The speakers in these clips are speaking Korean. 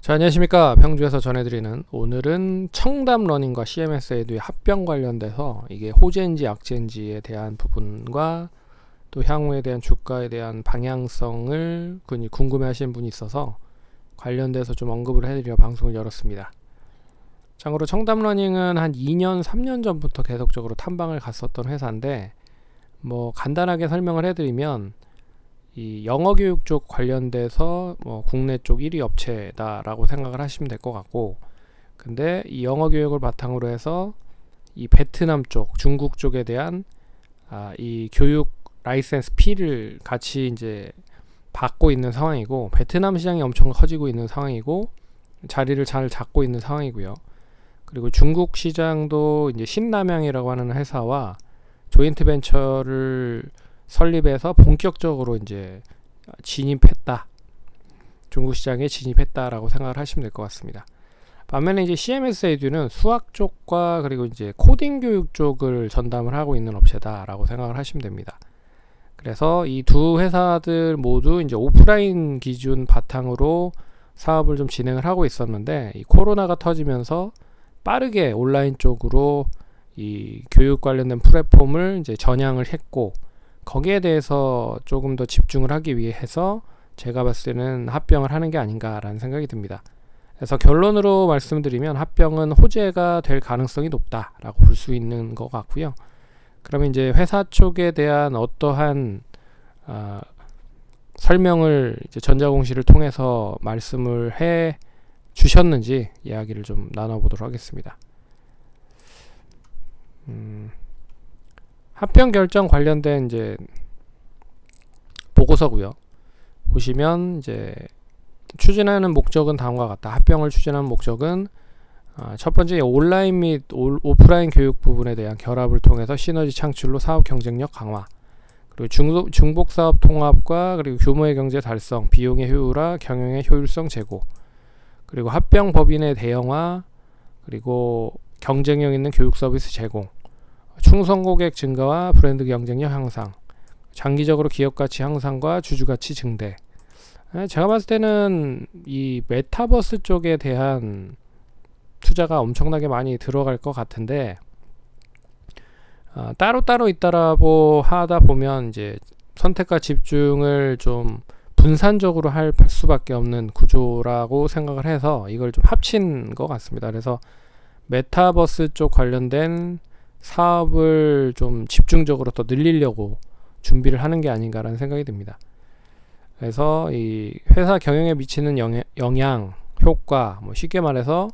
자, 안녕하십니까. 평주에서 전해드리는 오늘은 청담러닝과 CMS 에듀의 합병 관련돼서 이게 호재인지 악재인지에 대한 부분과 또 향후에 대한 주가에 대한 방향성을 궁금해 하시는 분이 있어서 관련돼서 좀 언급을 해드리려 방송을 열었습니다. 참고로 청담러닝은 한 2년, 3년 전부터 계속적으로 탐방을 갔었던 회사인데 간단하게 설명을 해드리면 이 영어교육 쪽 관련돼서 국내 쪽 1위 업체다라고 생각을 하시면 될 것 같고, 근데 이 영어교육을 바탕으로 해서 이 베트남 쪽, 중국 쪽에 대한 이 교육 라이센스 피를 같이 이제 받고 있는 상황이고, 베트남 시장이 엄청 커지고 있는 상황이고 자리를 잘 잡고 있는 상황이고요. 그리고 중국 시장도 이제 신남양이라고 하는 회사와 조인트 벤처를 설립해서 본격적으로 이제 진입했다. 중국 시장에 진입했다라고 생각을 하시면 될 것 같습니다. 반면에 이제 CMS 에듀는 수학 쪽과 그리고 이제 코딩 교육 쪽을 전담을 하고 있는 업체다라고 생각을 하시면 됩니다. 그래서 이 두 회사들 모두 이제 오프라인 기준 바탕으로 사업을 좀 진행을 하고 있었는데, 이 코로나가 터지면서 빠르게 온라인 쪽으로 이 교육 관련된 플랫폼을 이제 전향을 했고, 거기에 대해서 조금 더 집중을 하기 위해서 제가 봤을 때는 합병을 하는 게 아닌가라는 생각이 듭니다. 그래서 결론으로 말씀드리면 합병은 호재가 될 가능성이 높다라고 볼 수 있는 것 같고요. 그러면 이제 회사 쪽에 대한 어떠한 설명을 이제 전자공시를 통해서 말씀을 해 주셨는지 이야기를 좀 나눠보도록 하겠습니다. 합병 결정 관련된 이제 보고서고요. 보시면 이제 추진하는 목적은 다음과 같다. 합병을 추진하는 목적은 첫 번째 온라인 및 오프라인 교육 부분에 대한 결합을 통해서 시너지 창출로 사업 경쟁력 강화, 그리고 중복 사업 통합과 그리고 규모의 경제 달성, 비용의 효율화, 경영의 효율성 제고, 그리고 합병 법인의 대형화, 그리고 경쟁력 있는 교육 서비스 제공, 충성 고객 증가와 브랜드 경쟁력 향상, 장기적으로 기업 가치 향상과 주주 가치 증대. 제가 봤을 때는 이 메타버스 쪽에 대한 투자가 엄청나게 많이 들어갈 것 같은데, 따로따로 있다라고 하다 보면 이제 선택과 집중을 좀 분산적으로 할 수밖에 없는 구조라고 생각을 해서 이걸 좀 합친 것 같습니다. 그래서 메타버스 쪽 관련된 사업을 좀 집중적으로 더 늘리려고 준비를 하는 게 아닌가라는 생각이 듭니다. 그래서 이 회사 경영에 미치는 영향, 효과, 쉽게 말해서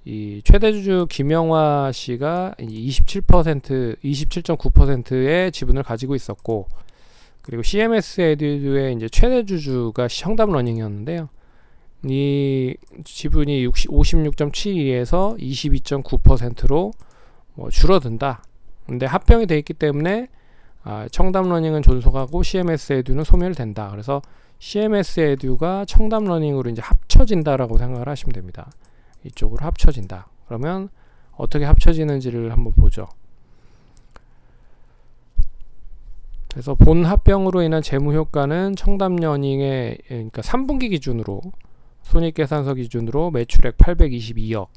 이 최대주주 김영화 씨가 27.9%의 지분을 가지고 있었고, 그리고 CMS 에듀의 이제 최대주주가 청담러닝이었는데요. 이 지분이 56.72에서 22.9%로 줄어든다. 근데 합병이 되어 있기 때문에 청담러닝은 존속하고 CMS 에듀는 소멸된다. 그래서 CMS 에듀가 청담러닝으로 이제 합쳐진다라고 생각을 하시면 됩니다. 이쪽으로 합쳐진다. 그러면 어떻게 합쳐지는지를 한번 보죠. 그래서 본 합병으로 인한 재무 효과는 청담러닝의, 그러니까 3분기 기준으로 손익계산서 기준으로 매출액 822억,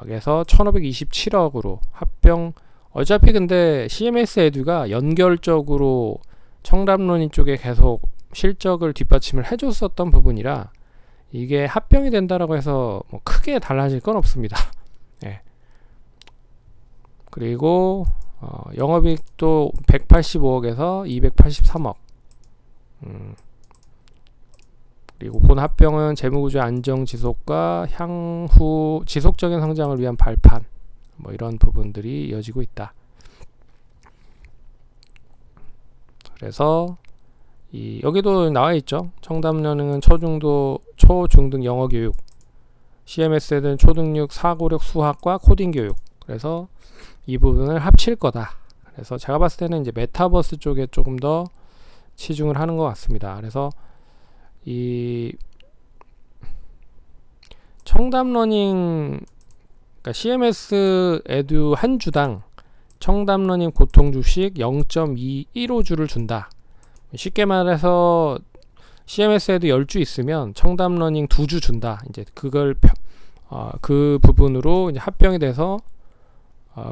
그래서 1527억으로 합병. 어차피 근데 CMS 에듀가 연결적으로 청담러닝 쪽에 계속 실적을 뒷받침을 해줬었던 부분이라 이게 합병이 된다라고 해서 크게 달라질 건 없습니다. 예. 그리고 영업이익도 185억에서 283억. 그리고 본 합병은 재무구조의 안정 지속과 향후 지속적인 성장을 위한 발판, 이런 부분들이 이어지고 있다. 그래서 여기도 나와 있죠. 청담러닝은 초중등 영어 교육, CMS에는 초등육, 사고력 수학과 코딩 교육. 그래서 이 부분을 합칠 거다. 그래서 제가 봤을 때는 이제 메타버스 쪽에 조금 더 치중을 하는 것 같습니다. 그래서 이 청담러닝, 그러니까 CMS 에듀 한 주당 청담러닝 보통 주식 0.215주를 준다. 쉽게 말해서 CMS에도 10주 있으면 청담러닝 2주 준다. 이제 그걸 그 부분으로 이제 합병이 돼서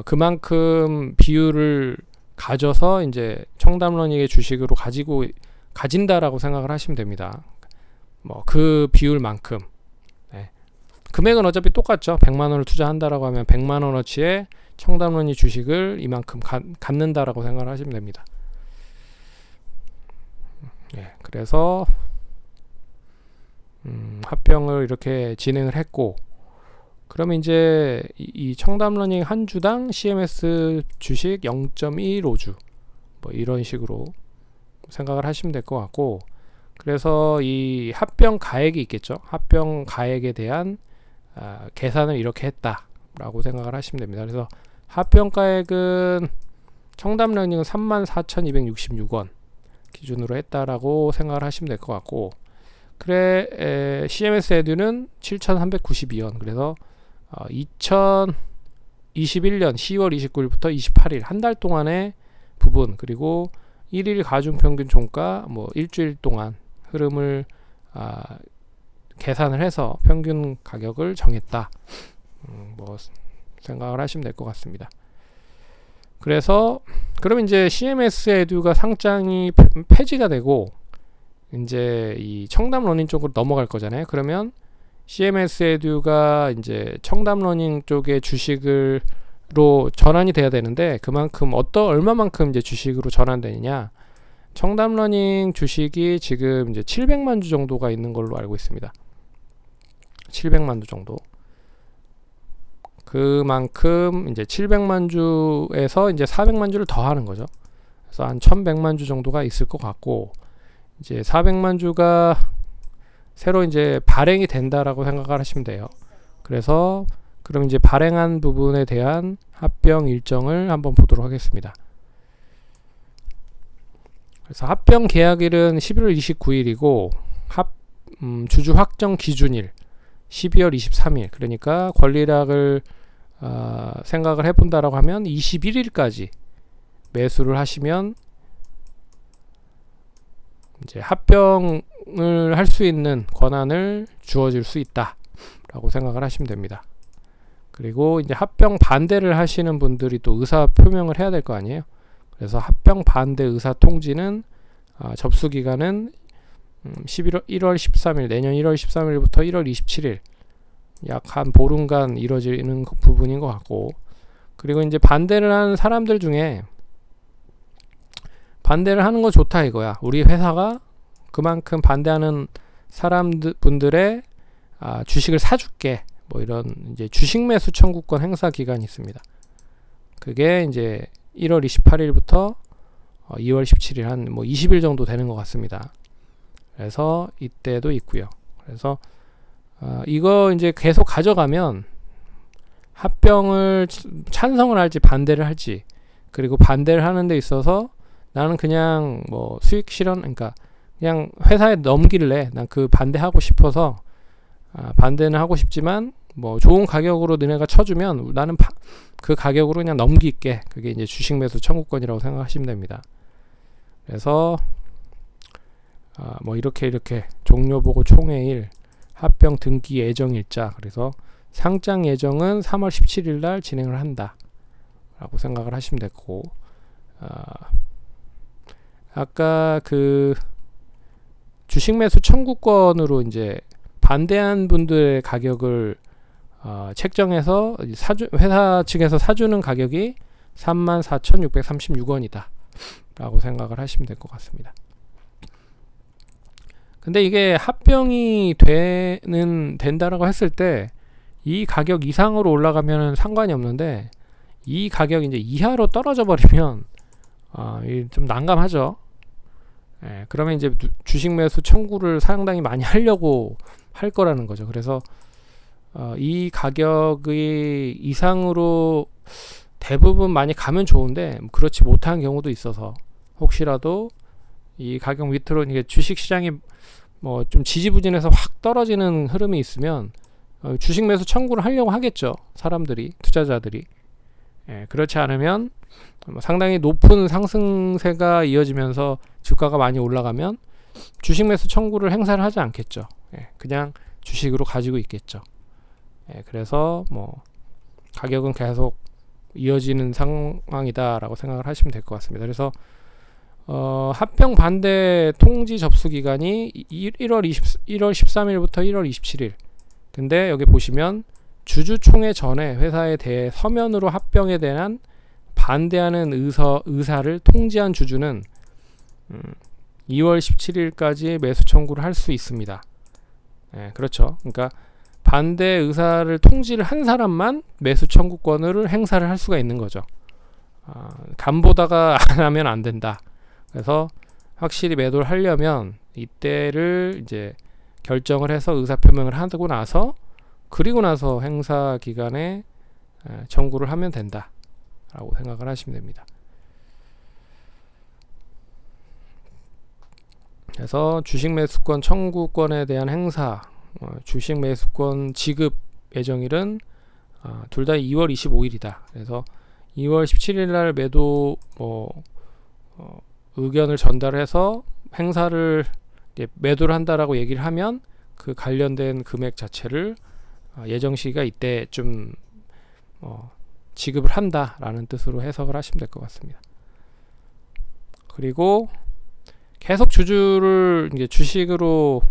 그만큼 비율을 가져서 이제 청담러닝의 주식으로 가진다라고 생각을 하시면 됩니다. 뭐 그 비율만큼. 네. 금액은 어차피 똑같죠. 100만 원을 투자한다라고 하면 100만 원어치의 청담러닝 주식을 이만큼 갖는다라고 생각을 하시면 됩니다. 예, 그래서 합병을 이렇게 진행을 했고, 그러면 이제 이 청담러닝 한 주당 CMS 주식 0.15주 뭐 이런 식으로 생각을 하시면 될 것 같고, 그래서 이 합병 가액이 있겠죠. 합병 가액에 대한 계산을 이렇게 했다라고 생각을 하시면 됩니다. 그래서 합병 가액은 청담러닝은 34,266원 기준으로 했다라고 생각을 하시면 될 것 같고, CMS 에듀는 7,392원. 그래서 2021년 10월 29일부터 28일 한 달 동안의 부분, 그리고 1일 가중평균 종가 뭐 일주일 동안 흐름을 계산을 해서 평균 가격을 정했다. 뭐 생각을 하시면 될 것 같습니다. 그래서 그러면 이제 CMS 에듀가 상장이 폐지가 되고 이제 이 청담러닝 쪽으로 넘어갈 거잖아요. 그러면 CMS 에듀가 이제 청담러닝 쪽의 주식으로 전환이 돼야 되는데, 그만큼 얼마만큼 이제 주식으로 전환되느냐. 청담러닝 주식이 지금 이제 700만 주 정도가 있는 걸로 알고 있습니다. 700만 주 정도. 그만큼 이제 700만 주에서 이제 400만 주를 더 하는 거죠. 그래서 한 1100만 주 정도가 있을 것 같고, 이제 400만 주가 새로 이제 발행이 된다라고 생각을 하시면 돼요. 그래서 그럼 이제 발행한 부분에 대한 합병 일정을 한번 보도록 하겠습니다. 그래서 합병 계약일은 11월 29일이고 주주 확정 기준일 12월 23일. 그러니까 권리락을 생각을 해본다라고 하면 21일까지 매수를 하시면 이제 합병을 할 수 있는 권한을 주어질 수 있다라고 생각을 하시면 됩니다. 그리고 이제 합병 반대를 하시는 분들이 또 의사 표명을 해야 될 거 아니에요. 그래서 합병 반대 의사 통지는 접수 기간은 1월 13일, 내년 1월 13일부터 1월 27일 약 한 보름간 이루어지는 부분인 것 같고, 그리고 이제 반대를 하는 사람들 중에 반대를 하는 거 좋다 이거야. 우리 회사가 그만큼 반대하는 분들의 주식을 사줄게. 뭐 이런 이제 주식 매수 청구권 행사 기간이 있습니다. 그게 이제 1월 28일부터 2월 17일 한 뭐 20일 정도 되는 것 같습니다. 그래서 이때도 있고요. 그래서 이거 이제 계속 가져가면 합병을 찬성을 할지 반대를 할지, 그리고 반대를 하는 데 있어서 나는 그냥 뭐 수익 실현, 그러니까 그냥 회사에 넘길래 난 그 반대하고 싶어서 반대는 하고 싶지만 뭐 좋은 가격으로 너네가 쳐주면 나는 그 가격으로 그냥 넘길게. 그게 이제 주식 매수 청구권이라고 생각하시면 됩니다. 그래서 뭐 이렇게 종료보고 총회일, 합병 등기 예정 일자, 그래서 상장 예정은 3월 17일 날 진행을 한다 라고 생각을 하시면 되고, 아까 그 주식 매수 청구권으로 이제 반대한 분들의 가격을 책정해서 회사 측에서 사주는 가격이 34,636원이다 라고 생각을 하시면 될 것 같습니다. 근데 이게 합병이 된다라고 했을 때 이 가격 이상으로 올라가면 상관이 없는데, 이 가격 이제 이하로 떨어져 버리면 좀 난감하죠. 예, 그러면 이제 주식 매수 청구를 상당히 많이 하려고 할 거라는 거죠. 그래서 이 가격의 이상으로 대부분 많이 가면 좋은데 그렇지 못한 경우도 있어서, 혹시라도 이 가격 밑으로 이게 주식 시장이 뭐 좀 지지부진해서 확 떨어지는 흐름이 있으면 주식 매수 청구를 하려고 하겠죠. 사람들이, 투자자들이. 예, 그렇지 않으면 상당히 높은 상승세가 이어지면서 주가가 많이 올라가면 주식 매수 청구를 행사를 하지 않겠죠. 예, 그냥 주식으로 가지고 있겠죠. 예, 그래서 뭐 가격은 계속 이어지는 상황이다라고 생각을 하시면 될 것 같습니다. 그래서 합병 반대 통지 접수 기간이 1월 13일부터 1월 27일. 근데 여기 보시면 주주총회 전에 회사에 대해 서면으로 합병에 대한 반대하는 의사를 통지한 주주는 2월 17일까지 매수 청구를 할 수 있습니다. 예, 그렇죠. 그러니까 반대 의사를 통지를 한 사람만 매수 청구권을 행사를 할 수가 있는 거죠. 간보다가 안 하면 안 된다. 그래서 확실히 매도를 하려면 이때를 이제 결정을 해서 의사표명을 하고 나서 그리고 나서 행사 기간에 청구를 하면 된다 라고 생각을 하시면 됩니다. 그래서 주식 매수권 청구권에 대한 행사, 주식 매수권 지급 예정일은 둘 다 2월 25일이다. 그래서 2월 17일 날 매도 의견을 전달해서 행사를 매도를 한다라고 얘기를 하면 그 관련된 금액 자체를 예정 시기가 이때쯤 지급을 한다라는 뜻으로 해석을 하시면 될 것 같습니다. 그리고 계속 주주를 이제 주식으로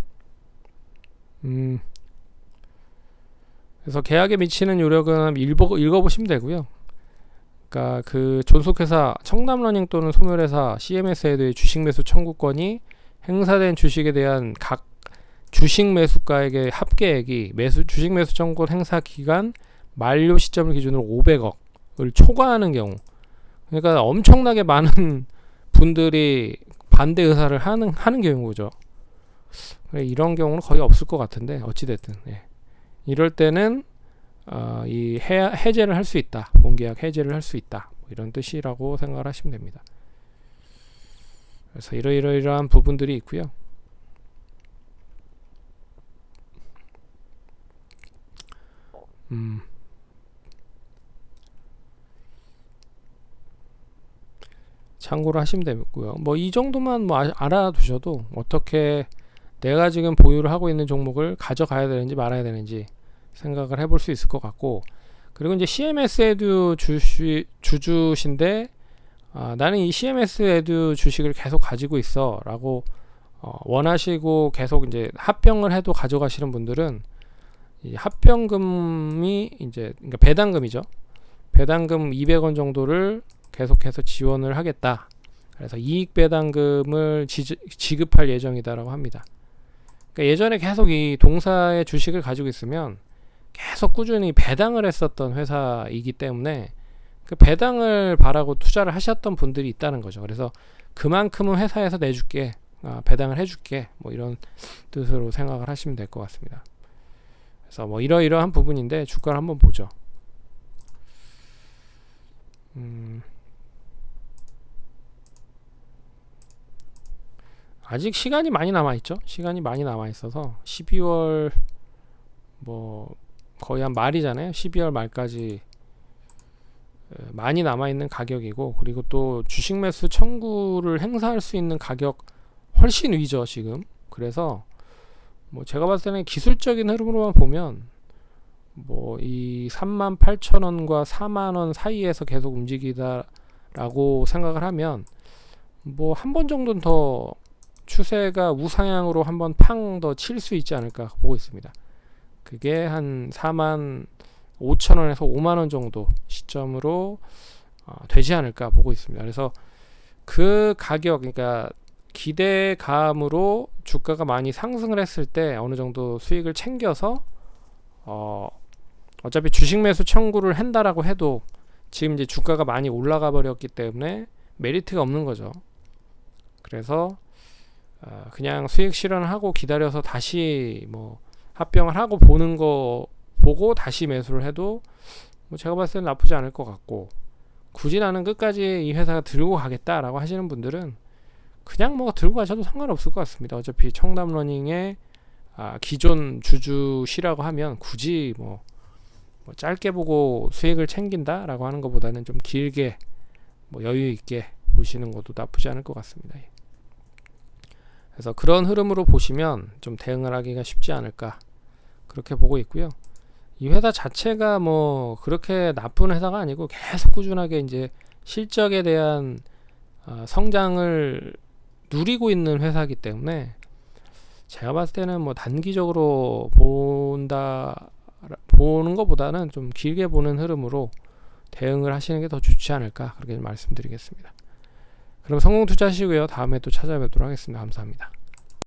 그래서 계약에 미치는 요력은 읽어보시면 되고요. 그러니까 그 존속회사 청담러닝 또는 소멸회사 CMS에 주식 매수 청구권이 행사된 주식에 대한 각 주식 매수가액의 합계액이 주식 매수 청구권 행사 기간 만료 시점을 기준으로 500억을 초과하는 경우, 그러니까 엄청나게 많은 분들이 반대 의사를 하는 경우죠. 이런 경우는 거의 없을 것 같은데 어찌됐든 이럴 때는 이 해제를 할 수 있다. 본계약 해제를 할 수 있다. 이런 뜻이라고 생각을 하시면 됩니다. 그래서 이러이러한 부분들이 있고요. 참고를 하시면 되고요. 뭐 이 정도만 알아두셔도 어떻게 내가 지금 보유를 하고 있는 종목을 가져가야 되는지 말아야 되는지 생각을 해볼 수 있을 것 같고, 그리고 이제 CMS 에듀 주주신데 나는 이 CMS 에듀 주식을 계속 가지고 있어 라고 원하시고 계속 이제 합병을 해도 가져가시는 분들은 이 합병금이 이제 그러니까 배당금이죠. 배당금 200원 정도를 계속해서 지원을 하겠다. 그래서 이익 배당금을 지급할 예정이다라고 합니다. 그러니까 예전에 계속 이 동사의 주식을 가지고 있으면 계속 꾸준히 배당을 했었던 회사이기 때문에 그 배당을 바라고 투자를 하셨던 분들이 있다는 거죠. 그래서 그만큼은 회사에서 내줄게, 배당을 해줄게, 뭐 이런 뜻으로 생각을 하시면 될 것 같습니다. 그래서 뭐 이러이러한 부분인데 주가를 한번 보죠. 아직 시간이 많이 남아있죠. 시간이 많이 남아있어서 12월 뭐 거의 한 말이잖아요. 12월 말까지 많이 남아있는 가격이고, 그리고 또 주식 매수 청구를 행사할 수 있는 가격 훨씬 위죠 지금. 그래서 뭐 제가 봤을 때는 기술적인 흐름으로만 보면 뭐 이 38,000원과 4만원 사이에서 계속 움직이다라고 생각을 하면 뭐 한 번 정도는 더 추세가 우상향으로 한번 팡 더 칠 수 있지 않을까 보고 있습니다. 그게 한 45,000원에서 5만원 정도 시점으로 되지 않을까 보고 있습니다. 그래서 그 가격, 그러니까 기대감으로 주가가 많이 상승을 했을 때 어느 정도 수익을 챙겨서 어차피 주식 매수 청구를 한다라고 해도 지금 이제 주가가 많이 올라가 버렸기 때문에 메리트가 없는 거죠. 그래서 그냥 수익 실현하고 기다려서 다시 뭐 합병을 하고 보는 거 보고 다시 매수를 해도 뭐 제가 봤을 때는 나쁘지 않을 것 같고, 굳이 나는 끝까지 이 회사가 들고 가겠다라고 하시는 분들은 그냥 뭐 들고 가셔도 상관없을 것 같습니다. 어차피 청담러닝의 기존 주주시라고 하면 굳이 뭐 짧게 보고 수익을 챙긴다라고 하는 것보다는 좀 길게 뭐 여유 있게 보시는 것도 나쁘지 않을 것 같습니다. 그래서 그런 흐름으로 보시면 좀 대응을 하기가 쉽지 않을까 그렇게 보고 있고요. 이 회사 자체가 뭐 그렇게 나쁜 회사가 아니고 계속 꾸준하게 이제 실적에 대한 성장을 누리고 있는 회사이기 때문에 제가 봤을 때는 뭐 단기적으로 보는 것보다는 좀 길게 보는 흐름으로 대응을 하시는 게 더 좋지 않을까 그렇게 말씀드리겠습니다. 그럼 성공 투자하시고요. 다음에 또 찾아뵙도록 하겠습니다. 감사합니다.